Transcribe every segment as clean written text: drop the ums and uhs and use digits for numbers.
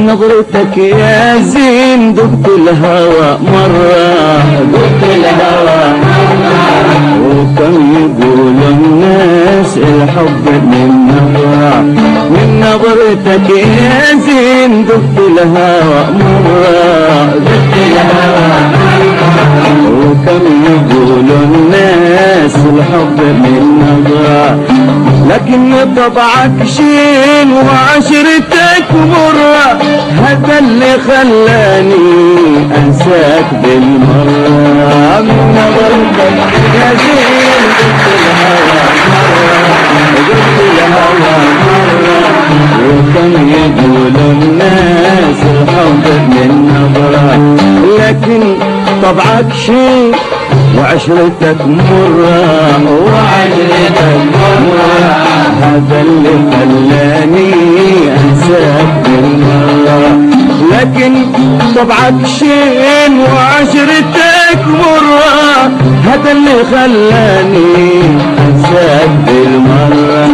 نظرتك يا زين دقت الهوى مرة، دقت الهوى مرة، وكم يقول الناس الحب من نظرة، من نظرتك يا زين دقت الهوى مرة، دقت الهوى مرة، وكم يقول الناس الحب من نظرة، لكن طبعك شين وعشرتك مرة، هذا اللي خلاني انساك بالمرة، من نظرتك يا زين دقت الهوى مرة، دقت الهوى مرة، وكم يقول الناس الحب من نظرة، لكن طبعك شين وعشرتك مرة، وعشرتك مرة، هذا اللي خلاني انساك بالمرة، لكن طبعك شين وعشرتك مرة، هذا اللي خلاني انساك بالمرة.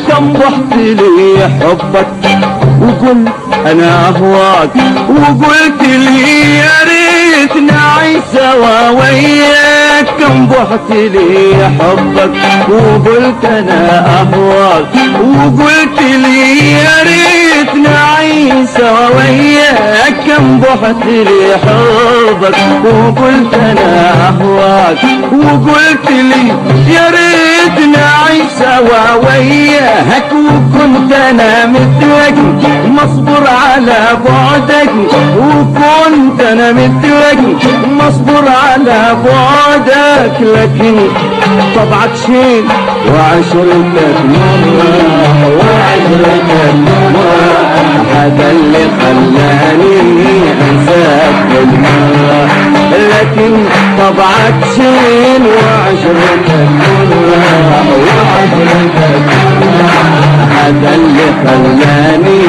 كم ضحت لي حبك وقلت انا اهواك، وقلت لي يا ريت نعيش سوا وياك، كم ضحت لي حبك وقلت انا اهواك، وقلت لي يا ريت نعيش سوا وياك، كم ضحت لي حبك وقلت انا اهواك، وقلت لي يا ريت نعيش سوا وياك، وكنت انا مثلك مصبر على بعدك، وكنت انا مثلك مصبر على بعدك، لكن طبعك شين وعشرتك مرة، وعشرتك مرة، هذا اللي خلاني انساك بالمرة، لكن طبعك شين وعشرتك مرة، وعشرتك مرة، هذا اللي خلاني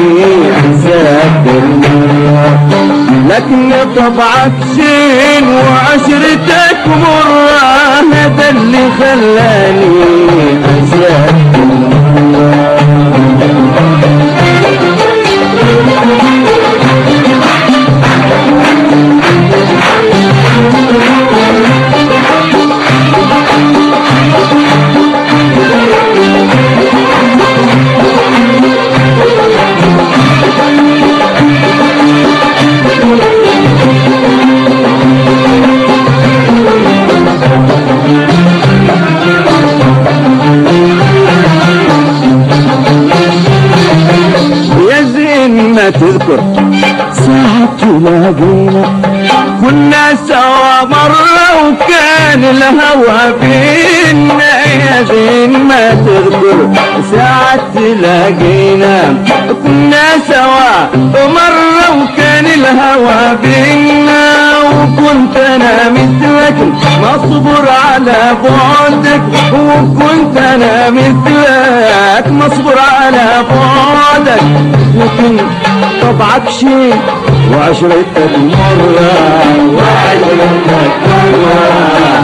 انساك بالمرة، لكن طبعك شين وعشرتك مرة، هذا اللي خلاني انساك بالمرة. تذكر ساعة تلاقينا كنا سوا مرة وكان الهوى بينا، يا زين ما تذكر ساعة تلاقينا كنا سوا مرة وكان الهوى بينا، وكنت انا مثلك مصبر على بعدك، وكنت انا مثلك مصبر على بعدك، لكن طبعك شيء وعشرتك مرة، وعشرتك مرة،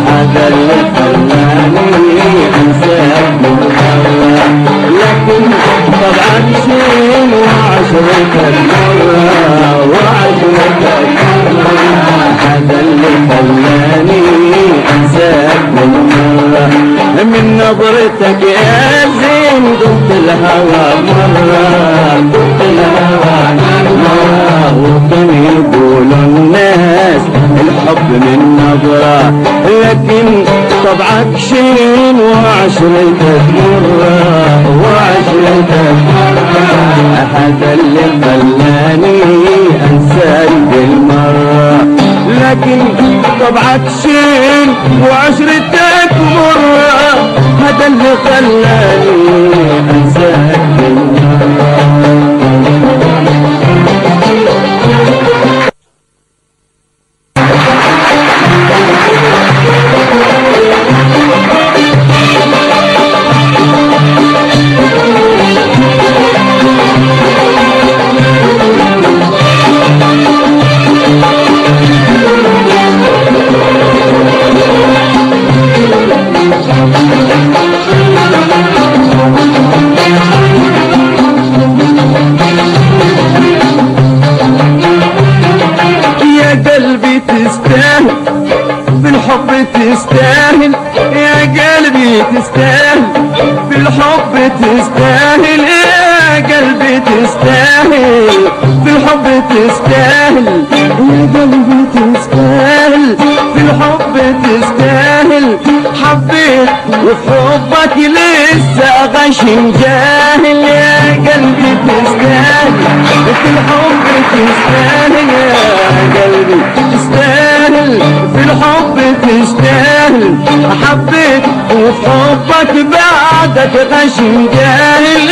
هذا اللي خلاني انساك بالمرة، لكن طبعك شيء وعشرتك مرة، وعشرتك مرة، هذا اللي خلاني انساك بالمرة، من نظرتك يا زين دقت الهوى مرة، دقت الهوى مرة، وكان يقول الناس الحب من نظرة، لكن طبعك شين وعشرتك مرة، وعشرتك مرة، هذا اللي خلاني انساك بالمرة، لكن طبعك شين وعشرتك مرة، هذا اللي خلاني انساك بالمرة. تستاهل يا قلبي تستاهل، في الحب تستاهل يا قلبي تستاهل، في الحب تستاهل يا قلبي تستاهل، في الحب تستاهل. حبيت وفي حبك لسه غشيم جاهل، يا قلبي تستاهل، في الحب تستاهل يا قلبي تستاهل، في الحب تستاهل. حبيت وفي حبك بعدك غشيم جاهل.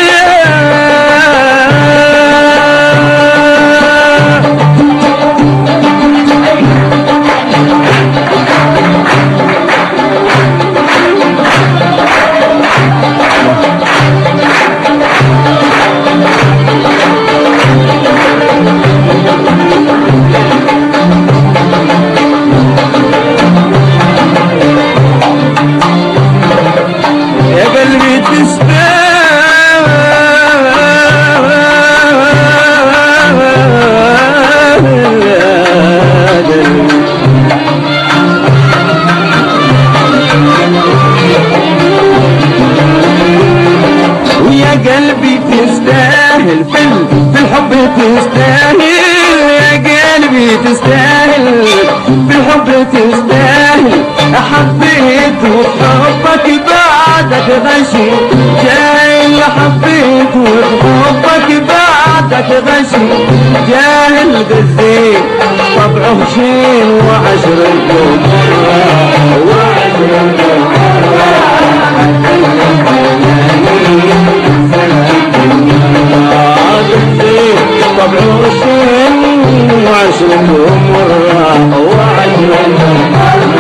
قلبي تستاهل، في الحب تستاهل يا قلبي تستاهل، في الحب تستاهل. حبيت وحبك بعدك غشي جاهل، حبيت وحبك بعدك غشي جاهل. غزيت طبعه شين وعشرة طبعه شين وعشرة مرة وعشرة